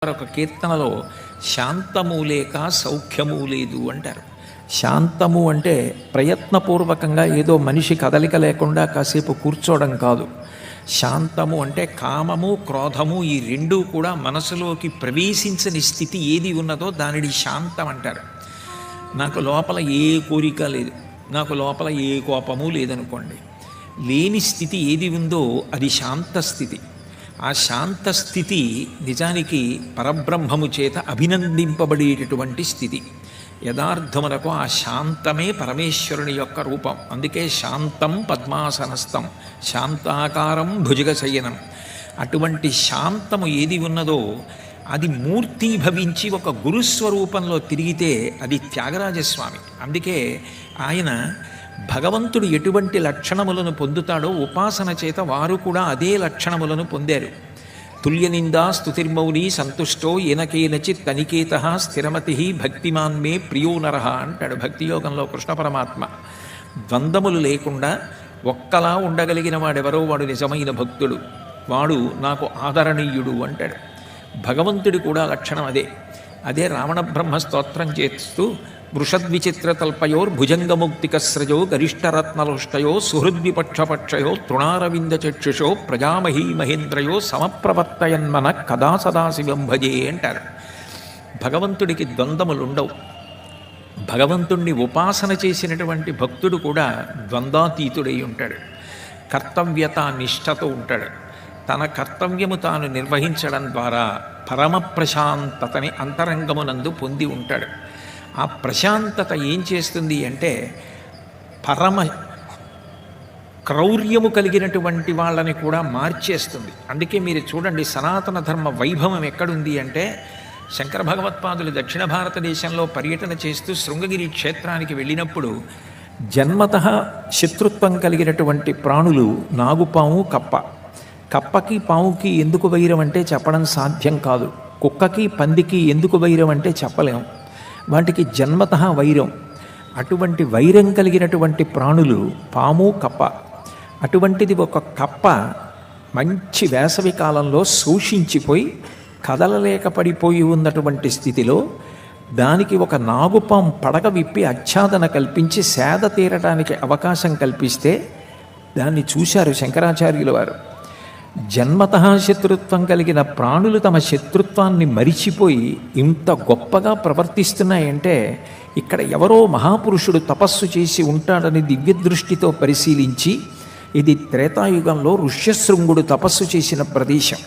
ఒక కీర్తనలో శాంతము లేక సౌఖ్యము లేదు అంటారు. శాంతము అంటే ప్రయత్నపూర్వకంగా ఏదో మనిషి కదలిక లేకుండా కాసేపు కూర్చోవడం కాదు. శాంతము అంటే కామము క్రోధము ఈ రెండూ కూడా మనసులోకి ప్రవేశించని స్థితి ఏది ఉన్నదో దానిని శాంతం అంటారు. నాకు లోపల ఏ కోరిక లేదు, నాకు లోపల ఏ కోపము లేదనుకోండి, లేని స్థితి ఏది ఉందో అది శాంత స్థితి. ఆ శాంత స్థితి నిజానికి పరబ్రహ్మము చేత అభినందింపబడేటటువంటి స్థితి. యథార్థమునకు ఆ శాంతమే పరమేశ్వరుని యొక్క రూపం. అందుకే శాంతం పద్మాసనస్థం, శాంతాకారం భుజగశయనం. అటువంటి శాంతము ఏది ఉన్నదో అది మూర్తీభవించి ఒక గురుస్వరూపంలో తిరిగితే అది త్యాగరాజస్వామి. అందుకే ఆయన భగవంతుడు ఎటువంటి లక్షణములను పొందుతాడో ఉపాసన చేత వారు కూడా అదే లక్షణములను పొందారు. తుల్యనిందా స్తుతిర్మౌని సంతుష్టో ఏనకేనచిత్ తనికేత స్థిరమతి భక్తిమాన్మే ప్రియో నరః అంటాడు భక్తియోగంలో కృష్ణ పరమాత్మ. ద్వంద్వములు లేకుండా ఒక్కలా ఉండగలిగిన వాడెవరో వాడు నిజమైన భక్తుడు, వాడు నాకు ఆదరణీయుడు అంటాడు. భగవంతుడి కూడా లక్షణం అదే. అదే రావణ బ్రహ్మ స్తోత్రం చేస్తూ వృషద్విచిత్రతల్పయోర్భుజంగముక్తికస్రజో గరిష్టరత్నలుష్టయో సుహృద్విపక్షపక్షయో తృణారవిందచక్షుషో ప్రజామహీ మహేంద్రయో సమప్రవర్తయన్మన కదా సదాశివం భజే అంటారు. భగవంతుడికి ద్వంద్వములుండవు. భగవంతుణ్ణి ఉపాసన చేసినటువంటి భక్తుడు కూడా ద్వంద్వాతీతుడై ఉంటాడు. కర్తవ్యత నిష్ఠతో ఉంటాడు. తన కర్తవ్యము తాను నిర్వహించడం ద్వారా పరమ ప్రశాంతతని అంతరంగమునందు పొంది ఉంటాడు. ఆ ప్రశాంతత ఏం చేస్తుంది అంటే పరమ క్రౌర్యము కలిగినటువంటి వాళ్ళని కూడా మార్చేస్తుంది. అందుకే మీరు చూడండి, సనాతన ధర్మ వైభవం ఎక్కడుంది అంటే శంకర భగవత్పాదులు దక్షిణ భారతదేశంలో పర్యటన చేస్తూ శృంగగిరి క్షేత్రానికి వెళ్ళినప్పుడు జన్మతః శత్రుత్వం కలిగినటువంటి ప్రాణులు నాగుపాము, కప్ప. కప్పకి పాముకి ఎందుకు వైరం అంటే చెప్పడం సాధ్యం కాదు. కుక్కకి పందికి ఎందుకు వైరం అంటే చెప్పలేం. వాటికి జన్మతః వైరం. అటువంటి వైరం కలిగినటువంటి ప్రాణులు పాము, కప్ప. అటువంటిది ఒక కప్ప మంచి వేసవి కాలంలో శోషించిపోయి కదలలేక పడిపోయి ఉన్నటువంటి స్థితిలో దానికి ఒక నాగుపాం పడగ విప్పి ఆచ్ఛాదన కల్పించి సేద తీరటానికి అవకాశం కల్పిస్తే దాన్ని చూశారు శంకరాచార్యుల వారు. జన్మతః శత్రుత్వం కలిగిన ప్రాణులు తమ శత్రుత్వాన్ని మరిచిపోయి ఇంత గొప్పగా ప్రవర్తిస్తున్నాయంటే ఇక్కడ ఎవరో మహాపురుషుడు తపస్సు చేసి ఉంటాడని దివ్యదృష్టితో పరిశీలించి ఇది త్రేతాయుగంలో ఋష్యశృంగుడు తపస్సు చేసిన ప్రదేశం.